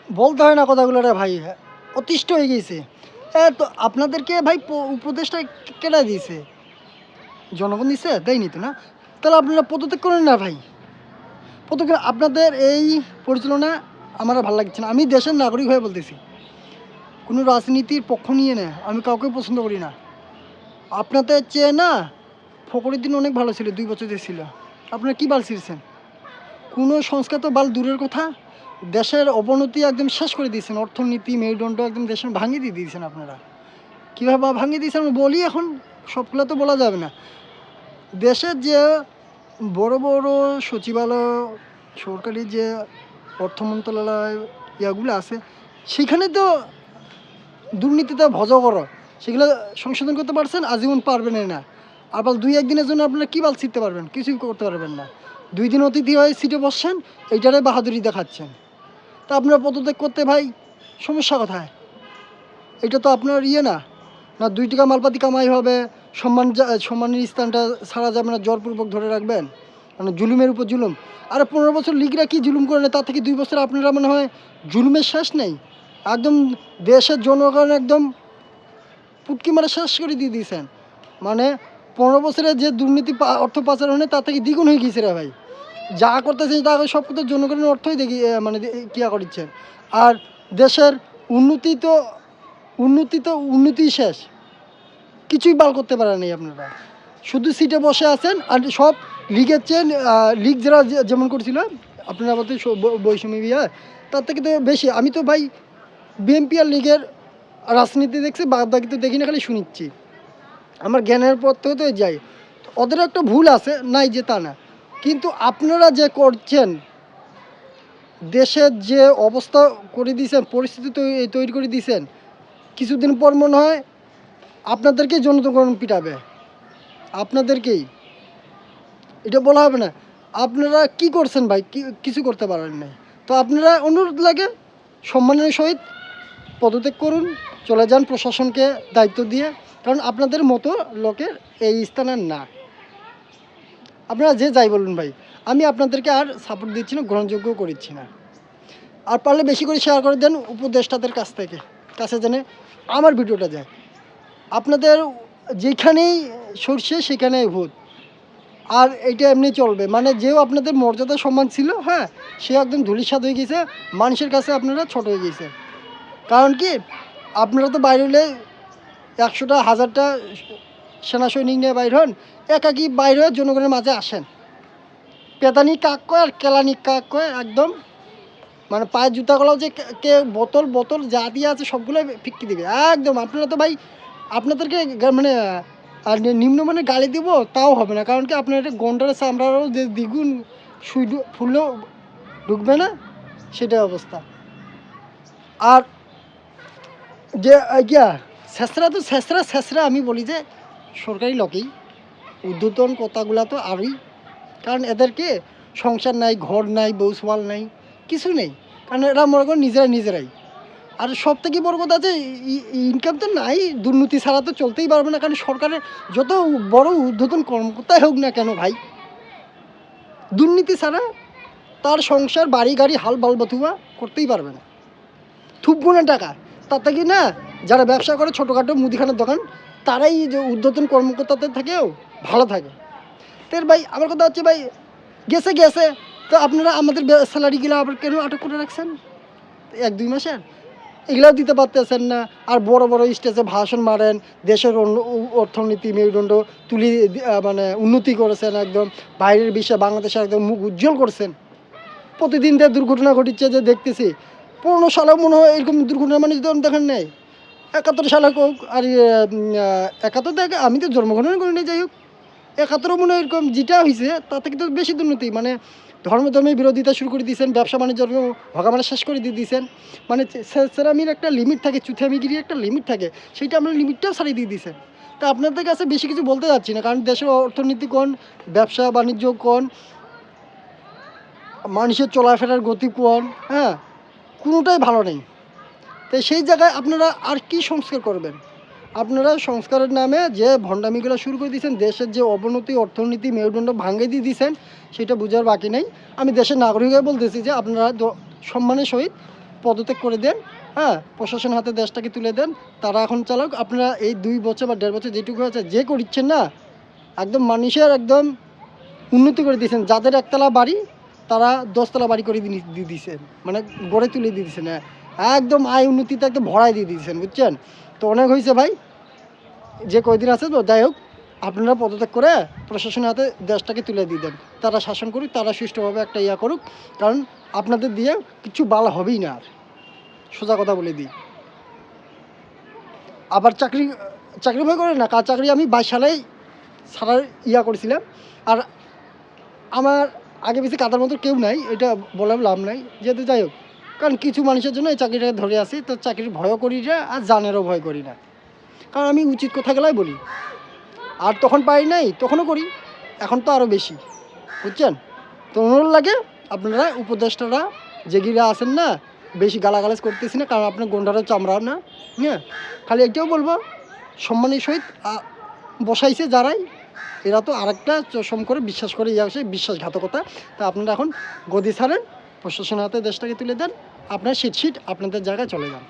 বলতে হয় না কথাগুলো রে ভাই, অতিষ্ঠ হয়ে গেছে। তো আপনাদেরকে ভাই উপদেশটা কেডা দিয়েছে? জনগণ দিছে? দেয়নি তো না? তাহলে আপনারা পদত্যাগ করেন না ভাই। পদত্যাগ আপনাদের এই পরিচালনা আমার আর ভালো লাগছে না। আমি দেশের নাগরিক হয়ে বলতেছি। কোনো রাজনীতির পক্ষ নিয়ে না, আমি কাউকে পছন্দ করি না। আপনাদের চেয়ে না ফখরুদ্দিন অনেক ভালো ছিল, ২ বছর যে ছিল। আপনারা কি বাল ছিঁড়ছেন? কোনো সংস্কার তো বাল দূরের কথা, দেশের অবনতি একদম শেষ করে দিয়েছেন। অর্থনীতি মেরুদণ্ড একদম দেশের ভাঙিয়ে দিয়ে দিয়েছেন আপনারা। কীভাবে ভাঙিয়ে দিয়েছেন আমি বলি, এখন সবগুলো তো বলা যাবে না। দেশের যে বড় বড় সচিবালয়, সরকারি যে অর্থ মন্ত্রণালয় ইয়াগুলো আছে, সেখানে তো দুর্নীতিতে ভজগর, সেগুলো সংশোধন করতে পারছেন, আজীবন পারবেন না। আবার ২-১ দিনের জন্য আপনারা কী বাল ছিঁড়তে পারবেন? কিছুই করতে পারবেন না। ২ দিন অতিথি হয়ে সিটে বসছেন, এইটারে বাহাদুরি দেখাচ্ছেন। তা আপনারা পদত্যাগ করতে ভাই সমস্যা কোথায়? এটা তো আপনার ইয়ে না, না ২ টাকা মালপাতি কামাই হবে, সম্মানের স্থানটা ছাড়া যাবে না, জোরপূর্বক ধরে রাখবেন, মানে জুলুমের উপর জুলুম। আরে ১৫ বছর লীগরা কি জুলুম করে না, তার থেকে ২ বছর আপনারা মনে হয় জুলুমের শেষ নেই, একদম দেশের জনগণ একদম পুটকি মারা শেষ করে দিয়ে দিয়েছেন। মানে ১৫ বছরে যে দুর্নীতি অর্থ পাচার হয় তার থেকে দ্বিগুণ হয়ে গিয়েছে রে ভাই। যা করতেছেন তা সব কিছু জনগণের অর্থই দেখি মানে কিয়া করছেন। আর দেশের উন্নতি তো উন্নতি শেষ, কিছুই বাল করতে পারেন নাই আপনারা। শুধু সিটে বসে আছেন আর সব লিগের চেন, লিগ যারা যেমন করছিল আপনারা বলতে বৈষম্য বিয়ে, তার থেকে তো বেশি। আমি তো ভাই বিএনপি আর লিগের রাজনীতি দেখছি, বাদ বাকি তো দেখি না, খালি শুনিচ্ছি। আমার জ্ঞানের পর থেকে তো যাই, ওদের একটা ভুল আছে নাই যে তা না, কিন্তু আপনারা যে করছেন, দেশের যে অবস্থা করে দিয়েছেন, পরিস্থিতি তৈরি করে দিয়েছেন, কিছুদিন পর মনে হয় আপনাদেরকেই জনগণ পিটাবে, আপনাদেরকেই। এটা বলা হবে না। আপনারা কি করছেন ভাই? কিছু করতে পারেন নাই। তো আপনারা অনুরোধ লাগে সম্মানের সহিত পদত্যাগ করুন, চলে যান প্রশাসনকে দায়িত্ব দিয়ে, কারণ আপনাদের মতো লোকের এই স্থানের না। আপনারা যে যাই বলুন ভাই, আমি আপনাদেরকে আর সাপোর্ট দিচ্ছি না, গ্রহণযোগ্য করছি না। আর পারলে বেশি করে শেয়ার করে দেন উপদেষ্টাদের কাছে জেনে আমার ভিডিওটা যায়। আপনাদের যেখানেই সরষে সেখানেই ভূত, আর এটা এমনি চলবে, মানে যেও আপনাদের মর্যাদা সম্মান ছিল, হ্যাঁ, সে একদম ধূলিসাৎ হয়ে গেছে, মানুষের কাছে আপনারা ছোট হয়ে গেছে। কারণ কি, আপনারা তো বাইরে হলে ১০০টা ১০০০টা সেনা সৈনিক নিয়ে বাইর হন, একাকি বাইর হয়ে জনগণের মাঝে আসেন, পেতানি কাক কয় আর কেলানি কাক কয়, একদম মানে পায়ের জুতাগুলো যে কে বোতল বোতল যা দিয়ে আছে সবগুলো ফিক্কি দিবে একদম। আপনারা তো ভাই, আপনাদেরকে মানে আর নিম্নমানের গালি দিব তাও হবে না, কারণ কি আপনার এটা গন্ডারের চামড়ারও যে দ্বিগুণ সুই ফুললেও ঢুকবে না, সেটাই অবস্থা। আর যে ইয়া শেষরা তো শেষরা আমি বলি যে সরকারি লোকেই, ঊর্ধ্বতন কথাগুলো তো আরই, কারণ এদেরকে সংসার নাই, ঘর নাই, বউ সওয়াল নাই, কিছু নেই, কারণ এরা মনে করেন নিজেরাই। আর সব থেকে বড় কথা আছে, ইনকাম তো নাই, দুর্নীতি ছাড়া তো চলতেই পারবে না, কারণ সরকারের যত বড় ঊর্ধ্বতন কর্মকর্তাই হোক না কেন ভাই, দুর্নীতি ছাড়া তার সংসার বাড়ি গাড়ি হাল বাল বাতুয়া করতেই পারবে না। থুপগুনা টাকা, তার থেকে না যারা ব্যবসা করে ছোটোখাটো মুদিখানার দোকান, তারাই যে ঊর্ধ্বতন কর্মকর্তাদের থেকেও ভালো থাকে। তো ভাই আমার কথা হচ্ছে ভাই, গেছে তো আপনারা আমাদের স্যালারিগুলো আবার কেন আটক করে রাখছেন ১-২ মাসের? এগুলাও দিতে পারতেছেন না, আর বড় বড় স্টেজে ভাষণ মারেন, দেশের অর্থনীতি মেরুদণ্ড মানে উন্নতি করেছেন, একদম বাইরের বিশ্বে বাংলাদেশে একদম মুখ উজ্জ্বল করছেন। প্রতিদিন যে দুর্ঘটনা ঘটিচ্ছে যে দেখতেছি, ১৫ সালেও মনে হয় এরকম দুর্ঘটনা মানুষ দেখেন নাই। ৭১ সালে হোক আর ৭১ থেকে আমি তো জন্মগ্রহণ করিনি, যাই হোক ৭১ মনে হয় এরকম যেটা হয়েছে তার থেকে তো বেশি দুর্নীতি, মানে ধর্মের বিরোধিতা শুরু করে দিয়েছেন, ব্যবসা বাণিজ্য ভগামারা শেষ করে দিয়ে দিয়েছেন। মানে সেরামির একটা লিমিট থাকে, চুথামিগিরির একটা লিমিট থাকে, সেইটা আমরা লিমিটটাও ছাড়িয়ে দিয়ে দিয়েছেন। তা আপনাদের কাছে বেশি কিছু বলতে যাচ্ছি না, কারণ দেশের অর্থনীতি কোন, ব্যবসা বাণিজ্য কোন, মানুষের চলাফেরার গতি কোন, হ্যাঁ, কোনোটাই ভালো নেই। তাই সেই জায়গায় আপনারা আর কি সংস্কার করবেন? আপনারা সংস্কারের নামে যে ভণ্ডামিগুলো শুরু করে দিয়েছেন, দেশের যে অবনতি, অর্থনীতি মেরুদণ্ড ভাঙে দিয়ে দিয়েছেন, সেটা বোঝার বাকি নেই। আমি দেশের নাগরিক হয়ে বলতেছি যে আপনারা সম্মানের সহিত পদত্যাগ করে দেন, হ্যাঁ, প্রশাসনের হাতে দেশটাকে তুলে দেন, তারা এখন চালাক। আপনারা এই 2 বছর বা 1.5 বছর যেটুকু হয়েছে যে করিচ্ছেন না, একদম মানুষের একদম উন্নতি করে দিয়েছেন। যাদের একতলা বাড়ি তারা 10 তলা বাড়ি করে দিয়ে দিয়েছেন, মানে গড়ে তুলে দিয়ে দিয়েছেন, হ্যাঁ, একদম আয় উন্নতিতে একদম ভরাই দিয়ে দিয়েছেন, বুঝছেন? তো অনেক হয়েছে ভাই, যে কয়দিন আছে তো যাই হোক, আপনারা পদত্যাগ করে প্রশাসনের হাতে দেশটাকে তুলে দিয়ে দেন, তারা শাসন করুক, তারা সুষ্ঠুভাবে একটা ইয়া করুক, কারণ আপনাদের দিয়ে কিছু ভালো হবেই না আর, সোজা কথা বলে দিই। আবার চাকরি ভয় করে না, কার চাকরি আমি 22 সালেই ছাড়ার ইয়া করেছিলাম। আর আমার আগে পিছিয়ে কাদার মতো কেউ নাই, এটা বলার লাভ নাই, যেহেতু যাই হোক, কারণ কিছু মানুষের জন্য এই চাকরিটাকে ধরে আসি, তো চাকরির ভয়ও করি না আর জানেরও ভয় করি না, কারণ আমি উচিত কথা গেলাই বলি। আর তখন পারি নাই, তখনও করি, এখন তো আরও বেশি, বুঝছেন? তো অনুরোধ লাগে আপনারা উপদেষ্টারা যেগিরা আছেন না, বেশি গালাগালাজ করতেছি না, কারণ আপনার গন্ডারও চামড়া না, হ্যাঁ, খালি এটাও বলবো সম্মানের সহিত বসাইছে যারাই, এরা তো আরেকটা চশম করে বিশ্বাস করে ইয়ে আসে বিশ্বাসঘাতকতা। তা আপনারা এখন গদি ছাড়েন, প্রশাসনের হাতে দেশটাকে তুলে দেন, আপনার সিট আপনাদের জায়গায় চলে যান।